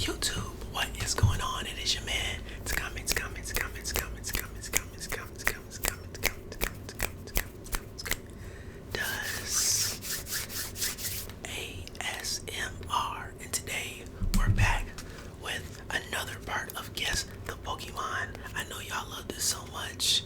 YouTube, what is going on? It is your man. It's comments. Does ASMR, and today we're back with another part of Guess the Pokemon. I know y'all love this so much.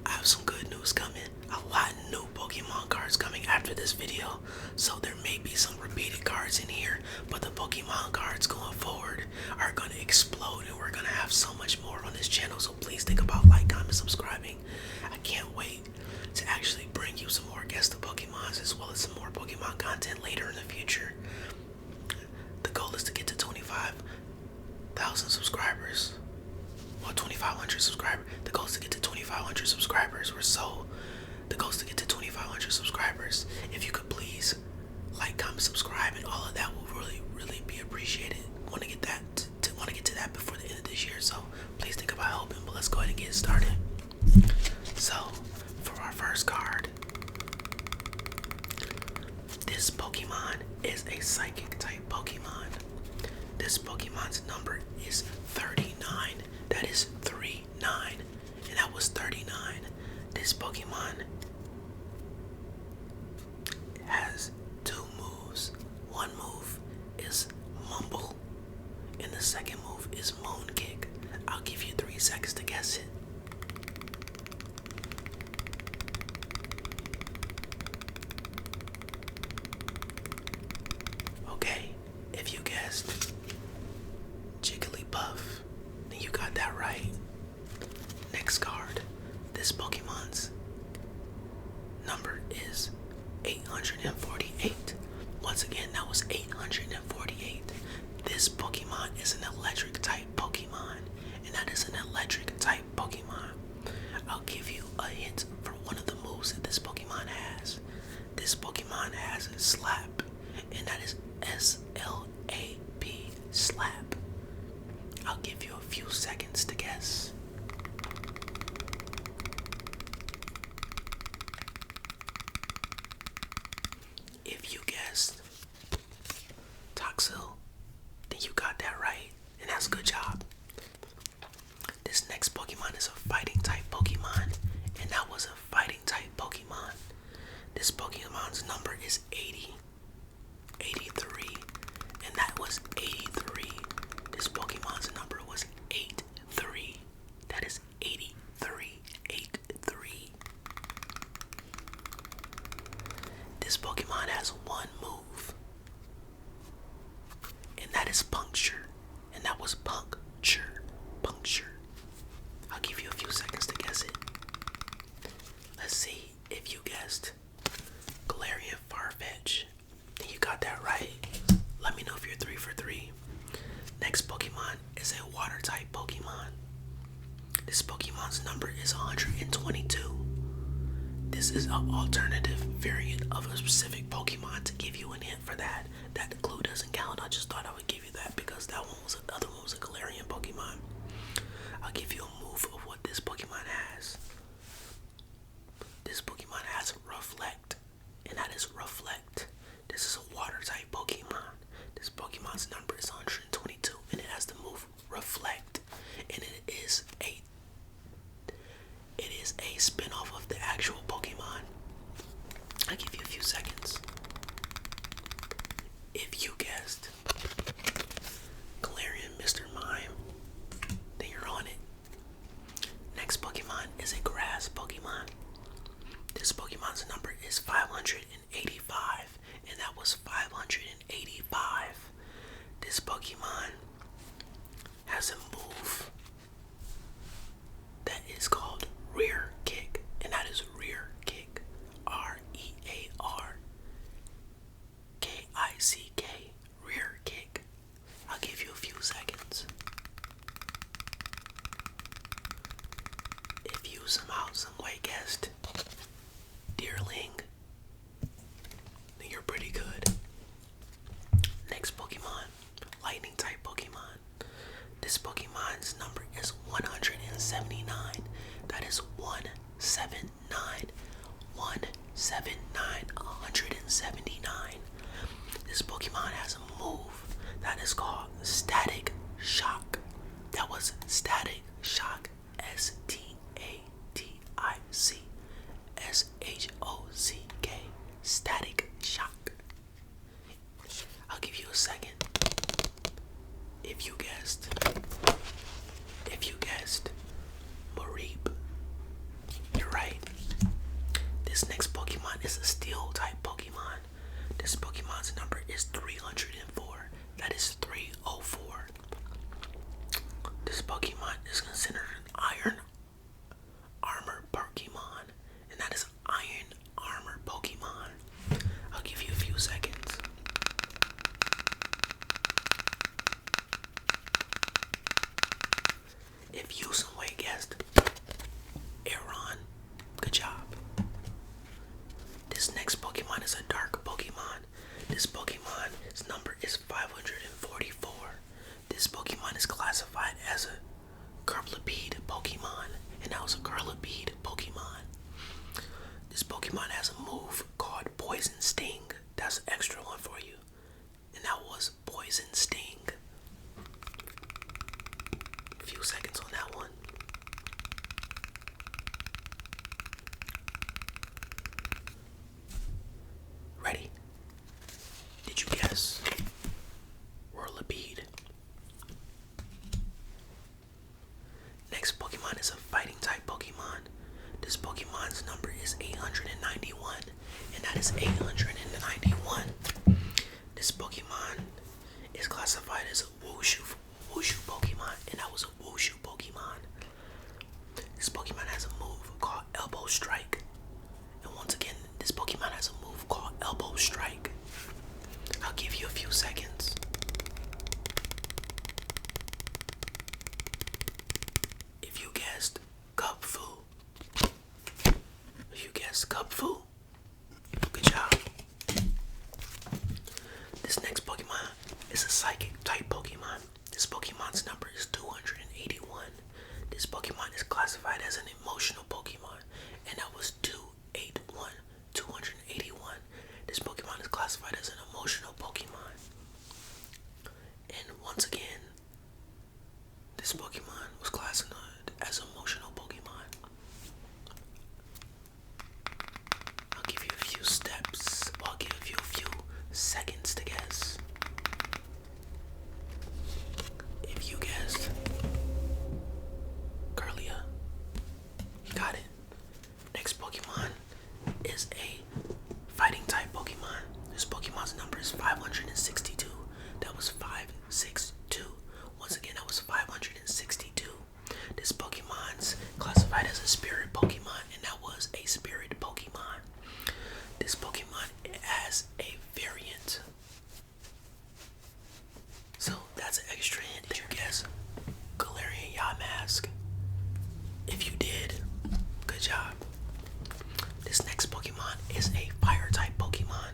I have some good news coming. A lot of new Pokemon cards coming after this video, so there may be some repeated cards in here, but the Pokemon cards going forward are going to explode, and we're going to have so much more on this channel. So please think about like, comment, subscribing. I can't wait to actually bring you some more Guess the Pokemons as well as some more Pokemon content later in the future. The goal is to get to 25,000 subscribers. Well, 2,500 subscribers. The goal is to get to 2,500 subscribers. The goal is to get to 2,500 subscribers. If you could please like, comment, subscribe, and all of that will really be appreciated. Want to get to that before the end of this year. So please think about helping. But let's go ahead and get started. So for our first card, this Pokemon is a psychic type Pokemon. This Pokemon's number is 39. That is 39. And that was 39. This Pokemon has two moves. One move is Mumble, and the second move is Moon Kick. I'll give you 3 seconds to guess it. Okay, if you guessed Jigglypuff, then you got that right. Next card. This Pokemon's number is 848. Once again, that was 848. This Pokemon is an electric type Pokemon, and that is an electric type Pokemon. I'll give you a hint for one of the moves that this Pokemon has. This Pokemon has a slap, and that is S-L-A-P, slap. I'll give you a few seconds to guess. If you guessed Toxel, then you got that right, and that's a good job. This next Pokemon is a fighting type Pokemon, and that was a fighting type Pokemon. This Pokemon's number is 83, and that was 83. This Pokemon's number was 83. That is 83. This Pokemon has one move, and that is Puncture, and that was Puncture. I'll give you a few seconds to guess it. Let's see if you guessed Galarian Farfetch. Then you got that right. Let me know if you're 3 for 3. Next Pokemon is a water type Pokemon. This Pokemon's number is 122. This is an alternative variant of a specific Pokemon to give you a hint for that. That clue doesn't count. I just thought I would give you that because the other one was a Galarian Pokemon. I'll give you a move of what this Pokemon has. This Pokemon has Reflect, and that is Reflect. This is a water type Pokemon. This Pokemon's number is 122, and it has the move Reflect, and it is a spin-off of the actual Pokemon. I'll give you a few seconds. If you guessed Galarian Mr. Mime, then you're on it. Next Pokemon is a grass Pokemon. This Pokemon's number is 585, and that was 585. This Pokemon has a move that is called Rear Kick, and that is Rear Kick. REARKICK. Rear Kick. I'll give you a few seconds. If you somehow, some way guessed Deerling, then you're pretty good. Next Pokemon, lightning type Pokemon. This Pokemon's number is 179. That is 179. 179. This Pokemon has a move that is called Static Pokemon is considered an Iron Armor Pokemon, and that is Iron Armor Pokemon. I'll give you a few seconds. If you some way guessed Aeron, good job. This next Pokemon is a dark Pokemon. This Pokemon's number is 544. This Pokemon is classified as a Curlipede Pokemon, and that was a Curlipede Pokemon. This Pokemon has a move called Poison Sting. That's an extra one for you. And that was Poison Sting. A few seconds on that one. Ready? Did you guess? Whirlipede. Next Pokemon is a fighting type Pokemon. This Pokemon's number is 891, and that is 891. This Pokemon is classified as a Wushu Pokemon, and that was a Wushu Pokemon. This Pokemon has a move called Elbow Strike. And once again, this Pokemon has a move called Elbow Strike. I'll give you a few seconds. If you guessed Cubfu, good job. This next Pokemon is a Psychic type Pokemon. This Pokemon's number is 281. This Pokemon is classified as an emotional Pokemon, and that was 281. This Pokemon is classified as an emotional Pokemon. And once again, this Pokemon was classified as an emotional Pokemon. I'll give you a few steps. I'll give you a few seconds to guess. If you guessed Curlia, you got it. Next Pokemon is a fighting type Pokemon. This Pokemon's number is 562. That was 562. Once again, that was 562. This Pokemon's classified as a spirit Pokemon, and that was a spirit Pokemon. This Pokemon has a variant. So that's an extra hint. Did you guess Galarian Yamask? If you did, good job. This next Pokemon is a fire type Pokemon.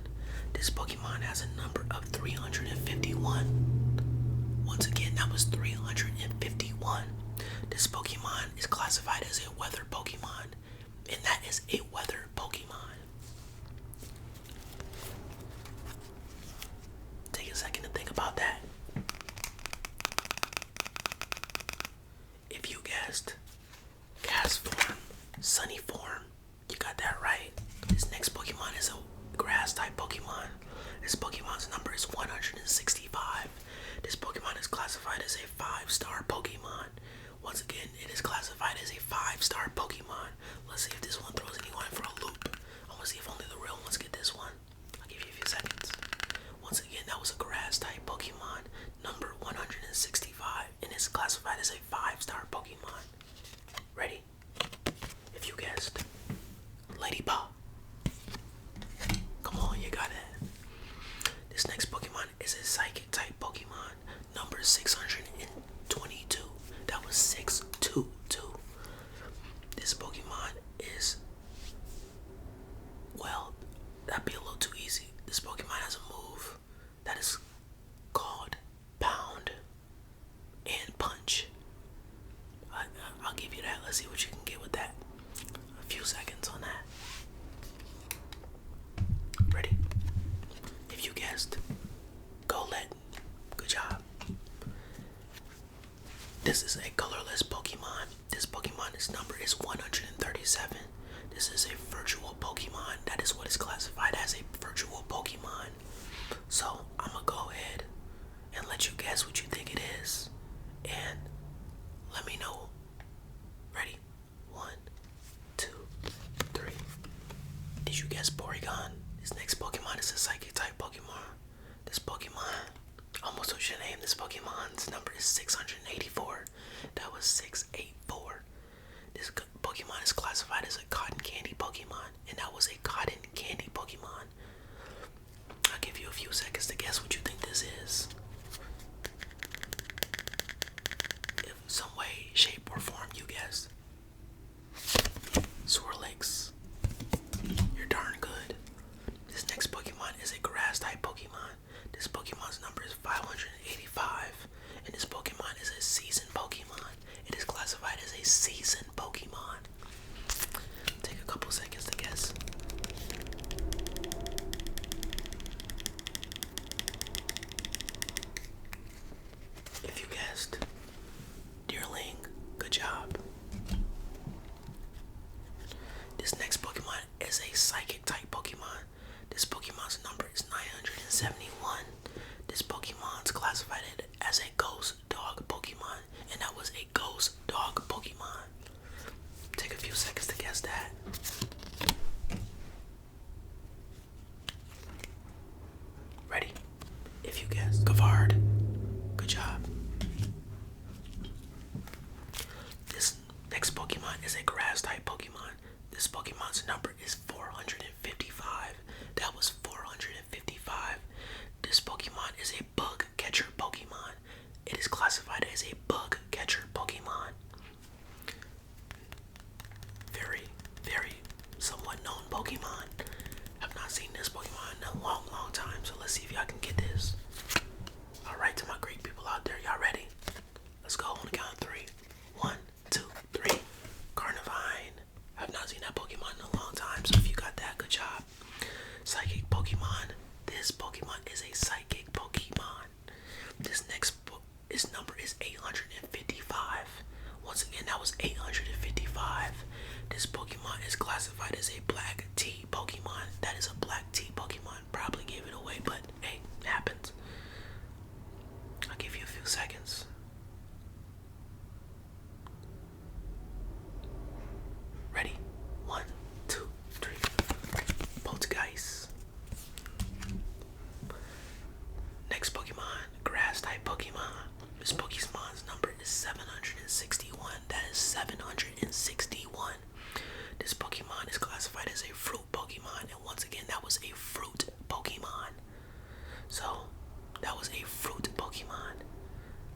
This Pokemon has a number of 351. Once again, that was 351. This Pokemon is classified as a weather Pokemon, and that is a weather Pokemon. Take a second to think about that. If you guessed Castform, Sunny Form, you got that right. This next Pokemon is a grass type Pokemon. This Pokemon's number is 165. This Pokemon is classified as a 5-star Pokemon. Once again, it is classified as a 5-star Pokemon. Let's see if this one throws anyone for a loop. I want to see if only the real ones get this one. I'll give you a few seconds. Once again, that was a grass type Pokemon, number 165, and it's classified as a 5-star Pokemon. Ready? If you guessed Ladybug. Come on, you got it. This next Pokemon is a Psychic type Pokemon, number 622. That was 622. This Pokemon is, well, that'd be a little too easy. This Pokemon has a move that is called Pound and Punch. I'll give you that. Let's see what you can get with that. A few seconds on that. Ready? If you guessed Golett, good job. This is a colorless Pokemon. This Pokemon's number is 137. This is a virtual Pokemon. That is what is classified as a virtual Pokemon. So I'm gonna go ahead and let you guess what you think it is, and let me know. Ready? 1, 2, 3. Did you guess Porygon? This next Pokemon is a Psychic type Pokemon. This Pokemon, almost told you your name. This Pokemon's number is 684. That was was 684. This Pokemon is classified as a cotton candy Pokemon, and that was a cotton candy Pokemon. I'll give you a few seconds to guess what you think this is. If some way, shape, or form you guess. Swirlix. You're darn good. This next Pokemon is a grass type Pokemon. This Pokemon's number is 585. And this Pokemon is a seasoned Pokemon. It is classified as a seasoned Pokemon. Take a couple seconds to guess. If you guessed Deerling, good job. This next Pokemon is a psychic type Pokemon. This Pokemon's number is 971. This Pokemon's classified as a ghost dog Pokemon, and that was a ghost dog Pokemon. Take a few seconds to guess that. Ready? If you guessed Gavard, good job. This next Pokemon is a grass type Pokemon. This Pokemon's number is 455. That was 455. This Pokemon is a bug catcher Pokemon. It is classified as a bug catcher Pokemon. Very, very somewhat known Pokemon. I've not seen this Pokemon in a long, long time, so let's see if y'all can get this. Alright, to my great people out there, y'all ready? Let's go on the count of 3. 1, 2, 3. Carnivine. I've not seen that Pokemon in a long time, so if you got that, good job. Psychic Pokemon. This Pokemon is a psychic Pokemon. This next his number is 855. Once again, that was 855. This Pokemon is classified as a black tea Pokemon. That is a black tea Pokemon. Probably gave it away, but hey, it happens. I'll give you a few seconds. Ready? 1, 2, 3. Poltergeist. Next Pokemon, grass type Pokemon. This Pokemon's number is 761. That is 761. This Pokemon is classified as a fruit Pokemon, and once again, that was a fruit Pokemon. So, that was a fruit Pokemon.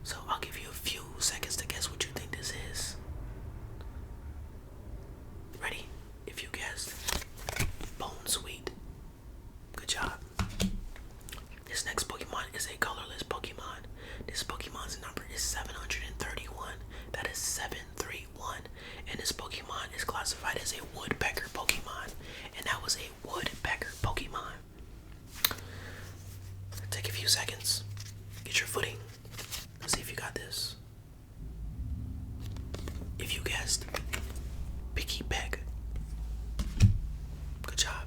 So, I'll give you a few seconds to guess what you think this is. Ready? If you guessed Bone Sweet, good job. This next Pokemon is a colorless Pokemon. This Pokemon's number is 731. That is 731. And this Pokemon is classified as a woodpecker Pokemon. And that was a woodpecker Pokemon. Take a few seconds. Get your footing. Let's see if you got this. If you guessed Picky Peck, good job.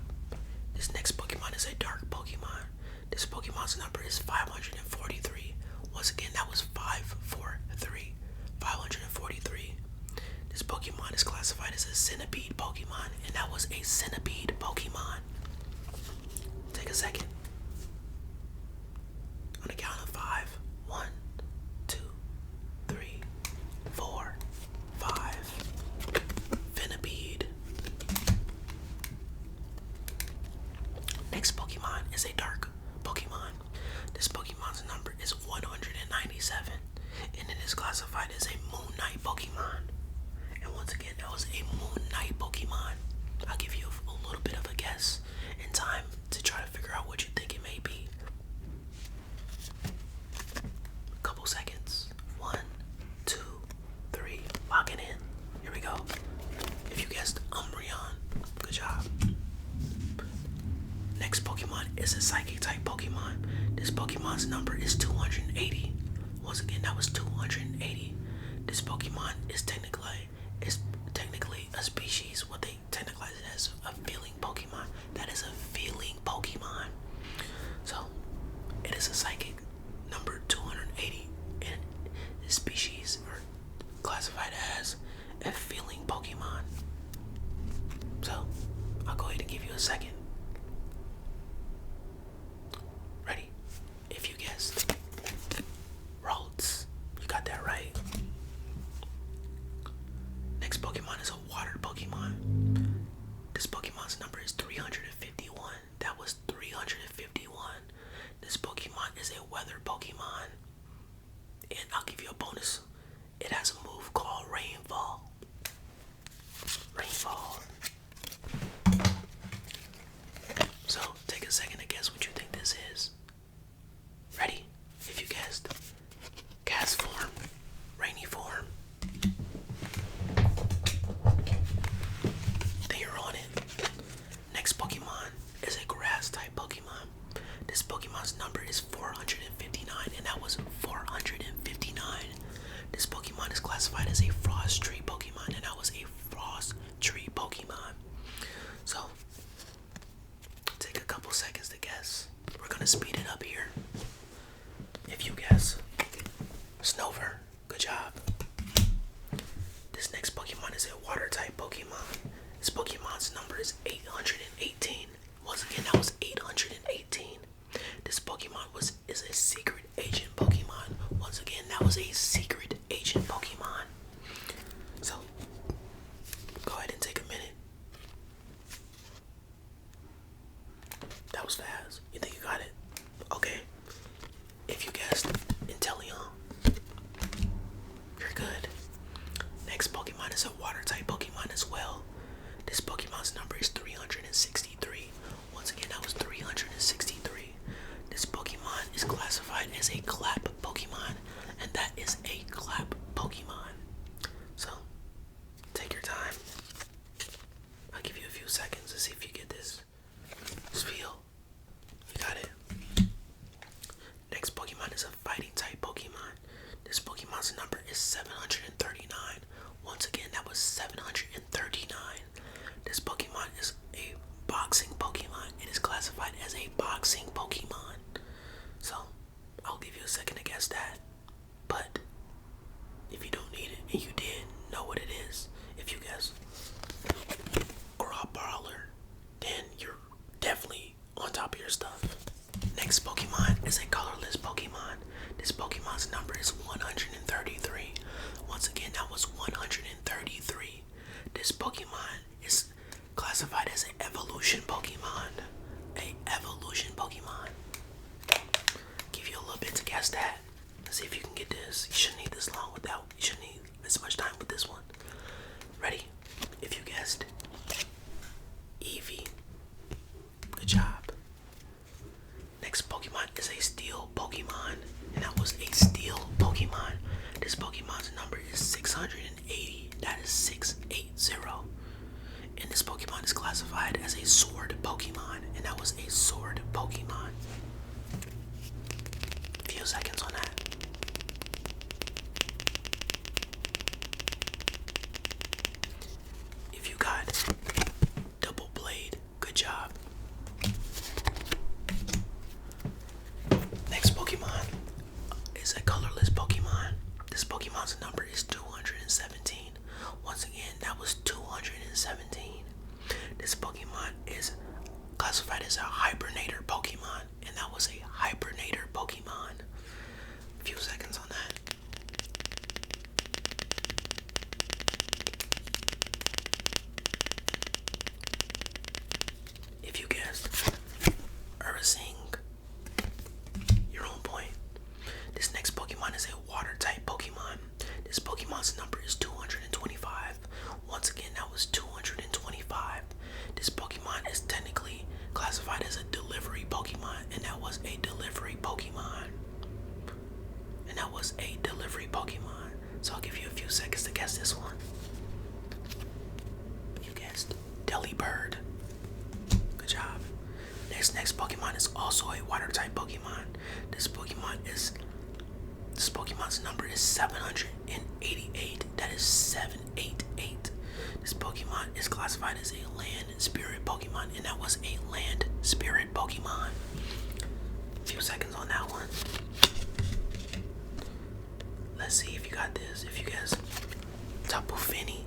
This next Pokemon is a dark Pokemon. This Pokemon's number is 543. Once again, that was 543. 543. This Pokemon is classified as a centipede Pokemon, and that was a centipede Pokemon. Take a second. On the count of 5. 1, 2, 3, 4, 5. Venipede. Next Pokemon is a dark Pokemon. This Pokemon's number is 197, and it is classified as a Moon Knight Pokemon. And once again, that was a Moon Knight Pokemon. I'll give you a little bit of a guess in time to try to figure out what you think it may be. A couple seconds. 1, 2, 3. Lock it in. Here we go. If you guessed Umbreon, good job. Next Pokemon is a Psychic type Pokemon. This Pokemon's number is 280. Once again, that was 280. This Pokemon is technically a species, what they technically as a feeling Pokemon. That is a feeling Pokemon. So, it is a Psychic number 280, and this species are classified as a feeling Pokemon. So, I'll go ahead and give you a second. Ready? If you guessed Rhodes, you got that right. give you a bonus. It has a move called Rainfall. Rainfall. So take a second to guess what you think this is. Ready? If you guessed, cast form, rainy form. Then you're on it. Next Pokemon is a grass type Pokemon. This Pokemon's number is 459, and that was 459. This Pokemon is classified as a frost tree Pokemon, and that was a frost tree Pokemon. So, take a couple seconds to guess. We're gonna speed it up here. If you guess, Snover, good job. This next Pokemon is a water type Pokemon. This Pokemon's number is 818. Once again, that was 818. This Pokemon is a secret agent Pokemon. Once again, that was a secret agent Pokemon. So, go ahead and take a minute. That was fast. You think you got it? Okay. If you guessed Inteleon, you're good. Next Pokemon is a water type Pokemon as well. This Pokemon's number is 363. Once again, that was 363. This Pokemon is classified as a clap Pokemon, and that is a clap Pokemon. So, take your time. I'll give you a few seconds to see if you get this. Spiel. You got it. Next Pokemon is a fighting type Pokemon. This Pokemon's number is 739. Once again, that was 739. This Pokemon is a boxing Pokemon. It is classified as a boxing Pokemon. So, I'll give you a second to guess that. But, if you don't need it, and you did know what it is, if you guess Growlithe, then you're definitely on top of your stuff. Next Pokemon is a colorless Pokemon. This Pokemon's number is 133. Once again, that was 133. This Pokemon is classified as an evolution Pokemon. A evolution Pokemon. Give you a little bit to guess that. Let's see if you can get this. You shouldn't need this long you shouldn't need this much time with this one. Ready? If you guessed Eevee. Good job. Next Pokemon is a steel Pokemon, and that was a steel Pokemon. This Pokemon's number is 680. That is 680. And this Pokemon is classified as a sword Pokemon, and that was a sword Pokemon. A few seconds on that. If you got Double Blade, good job. Next Pokemon is a colorless Pokemon. This Pokemon's number is 217. Once again, that was 217. This Pokemon is classified as a Hibernator Pokemon, and that was a Hibernator Pokemon. A few seconds on that. If you guessed Ursing, you're on point. This next Pokemon is a water type Pokemon. This Pokemon's number is 225. Once again, that was 225. This Pokemon is technically classified as a delivery Pokemon, and that was a delivery Pokemon. And that was a delivery Pokemon. So I'll give you a few seconds to guess this one. You guessed Delibird. Good job. Next Pokemon is also a water type Pokemon. This Pokemon's number is 788. That is 788. This Pokemon is classified as a land spirit Pokemon, and that was a land spirit Pokemon. A few seconds on that one. Let's see if you got this. If you guess Tapu Fini.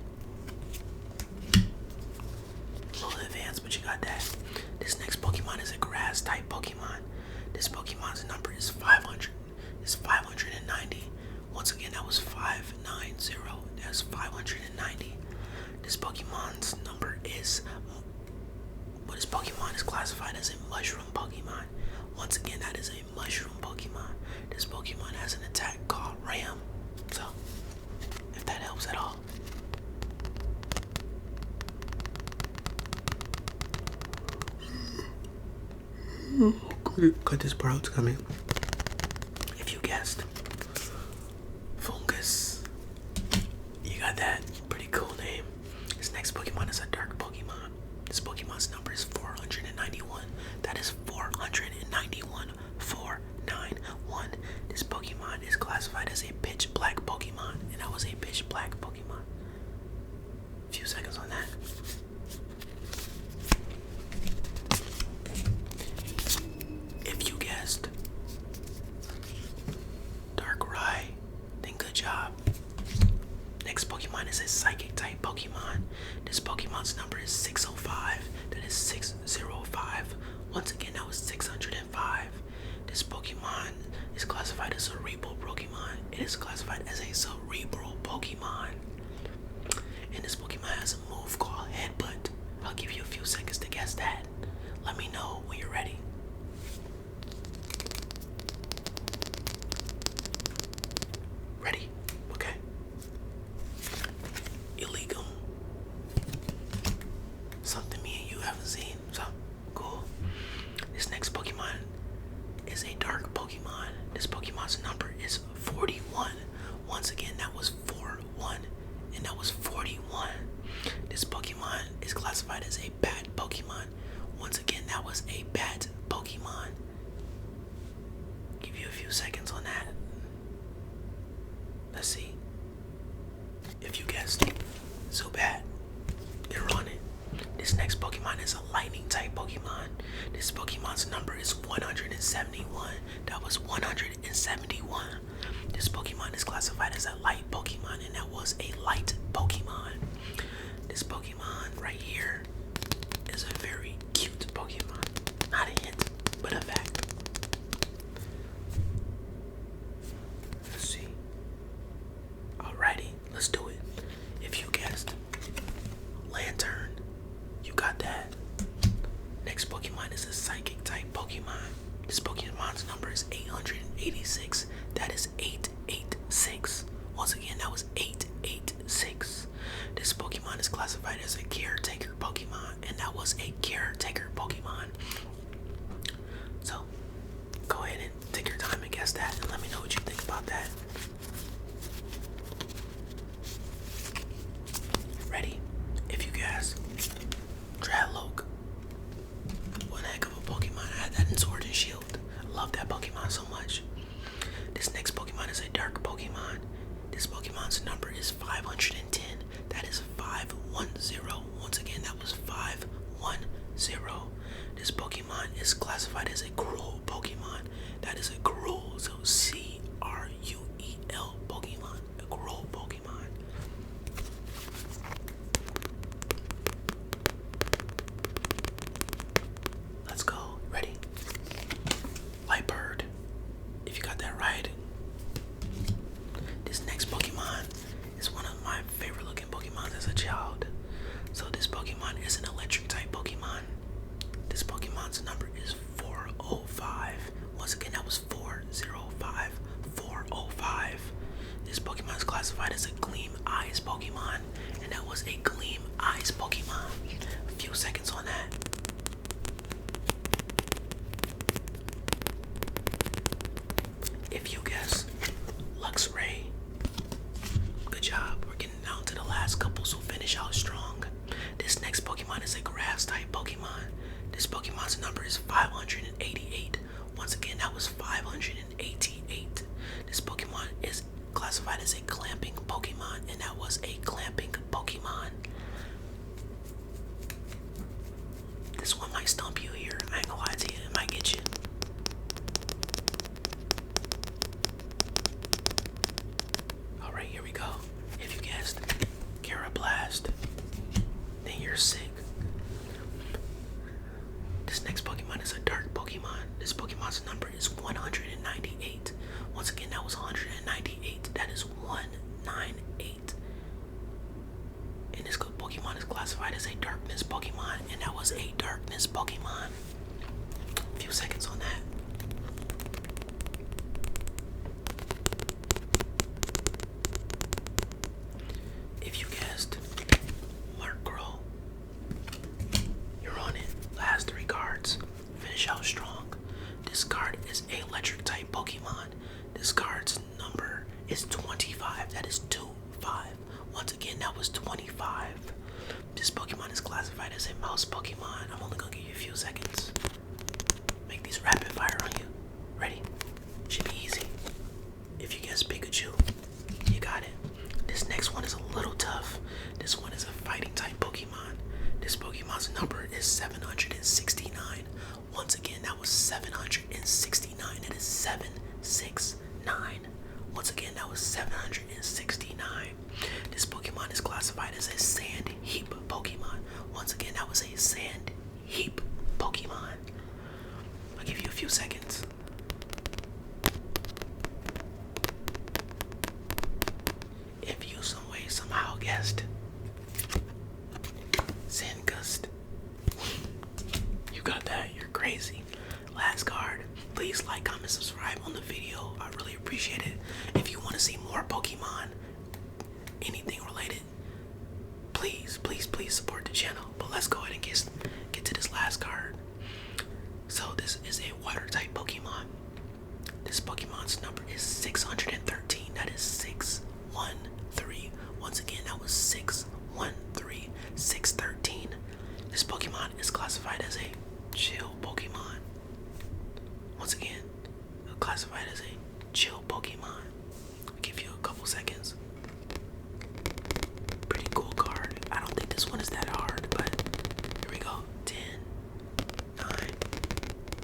A little advanced, but you got that. This next Pokemon is a grass type Pokemon. This Pokemon's number is 500. It's 590. Once again, that was 590. That's 590. This Pokemon's number is, but this Pokemon is classified as a mushroom Pokemon. Once again, that is a mushroom Pokemon. This Pokemon has an attack called Ram. Cut this part out, it's coming. If you guessed fungus, you got that. Pretty cool name. This next Pokemon is a dark Pokemon. This Pokemon's number is 491. That is 491. 491. This Pokemon is classified as a pitch black Pokemon, and that was a pitch black Pokemon. A few seconds on that. If you guessed Darkrai, then good job. Next Pokemon is a Psychic type Pokemon. This Pokemon's number is 605. That is 605. Once again, that was 605. This Pokemon is classified as a cerebral Pokemon. It is classified as a cerebral Pokemon. And this Pokemon has a move called Headbutt. I'll give you a few seconds to guess that. Let me know when you're ready. Ready? Okay. Illegal. Something me and you haven't seen. So, cool. This next Pokemon is a dark Pokemon. This Pokemon's number is 41. Once again, that was 41. And that was 41. This Pokemon is classified as a bat Pokemon. Once again, that was a bat Pokemon. Give you a few seconds on that. Let's see. If you guessed so bad, you're on it. This next Pokemon is a lightning type Pokemon. This Pokemon's number is 171. That was 171. This Pokemon is classified as a light Pokemon, and that was a light Pokemon. This Pokemon right here is a very cute Pokemon. Not a hint, but a fact. Let's see. Alrighty, let's do it. If you guessed Lantern, you got that. Next Pokemon is a Psychic type Pokemon. This Pokemon's number is 886. That is 886. Once again, that was 886. This Pokemon is classified as a caretaker Pokemon, and that was a caretaker Pokemon. So, go ahead and take your time and guess that, and let me know what you think about that. Ready? If you guess Draloak. One heck of a Pokemon. I had that in Sword and Shield. I love that Pokemon so much. This next Pokemon is a dark Pokemon. This Pokemon's number is 510. That is 510. Once again, that was 510. This Pokemon is classified as a cruel Pokemon. That is a cruel, so C-R-U-E-L Pokemon. A cruel Pokemon. Let's go. Ready? Lightbird. If you got that right. This next Pokemon is one of my favorite looking Pokemon as a child. So this Pokemon is an electric type Pokemon. This Pokemon's number is 405. Once again, that was 405. 405. This Pokemon is classified as a Gleam Eyes Pokemon, and that was a Gleam Eyes Pokemon. A few seconds on that. If you guess Luxray, good job. We're getting down to the last couple, so finish out strong. This next Pokemon is a grass type Pokemon. This Pokemon's number is 588. Once again, that was 588. This Pokemon is classified as a clamping Pokemon, and that was a clamping Pokemon. 5. That is 2, 5. Once again, that was 25. This Pokemon is classified as a mouse Pokemon. I'm only gonna give you a few seconds. Make these rapid fire on you. Ready? Should be easy. If you guess Pikachu, you got it. This next one is a little tough. This one is a fighting type Pokemon. This Pokemon's number is 769. Once again, that was 769. That is 769. Once again, that was 769. This Pokemon is classified as a sand heap Pokemon. Once again, that was a sand heap Pokemon. I'll give you a few seconds. If you some way somehow guessed Sandgust, you got that. You're crazy. Last card. Please like, comment, subscribe on the video. I really appreciate it. If you want to see more Pokemon, anything related, please support the channel. But let's go ahead and get to this last card. So this is a water type Pokemon. This Pokemon's number is 613. That is 613. Once again, that was 613. 613. This Pokemon is classified as a chill Pokemon. Once again, classified as a chill Pokemon. I'll give you a couple seconds. Pretty cool card. I don't think this one is that hard, but here we go. 10, 9,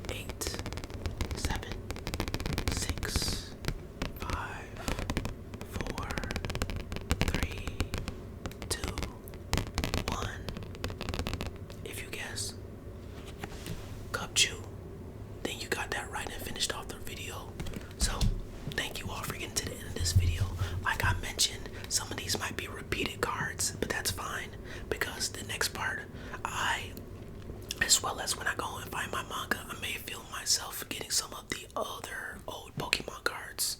8, 7, 6, 5, 4, 3, 2, 1. If you guess Cupchew, then you got that right and finished off the video. So thank you all for getting to the end of this video. Like I mentioned, some of these might be repeated cards, but that's fine because the next part, as well as when I go and find my manga, I may film myself getting some of the other old Pokemon cards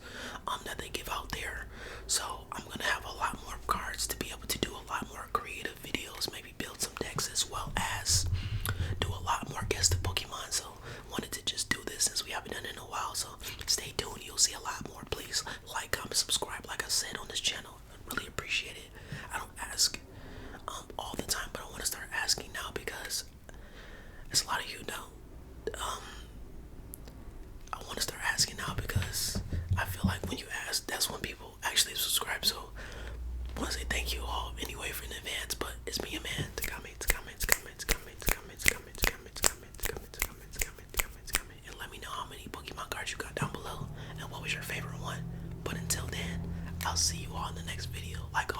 that they give out there. So I'm gonna have a lot more cards to be able to do a lot more creative videos, maybe build some decks as well as do a lot more guess the Pokemon. So wanted to just do this since we haven't done it in a while. So stay tuned, you'll see a lot more. Please like, comment, subscribe like I said on this channel. I really appreciate it. I don't ask all the time, but I want to start asking now because as a lot of you know, I want to start asking now because I feel like when you ask, that's when people actually subscribe. So I want to say thank you all anyway for in advance, but it's me, a man. And let me know how many Pokemon cards you got down below and what was your favorite one. But until then, I'll see you all in the next video. Like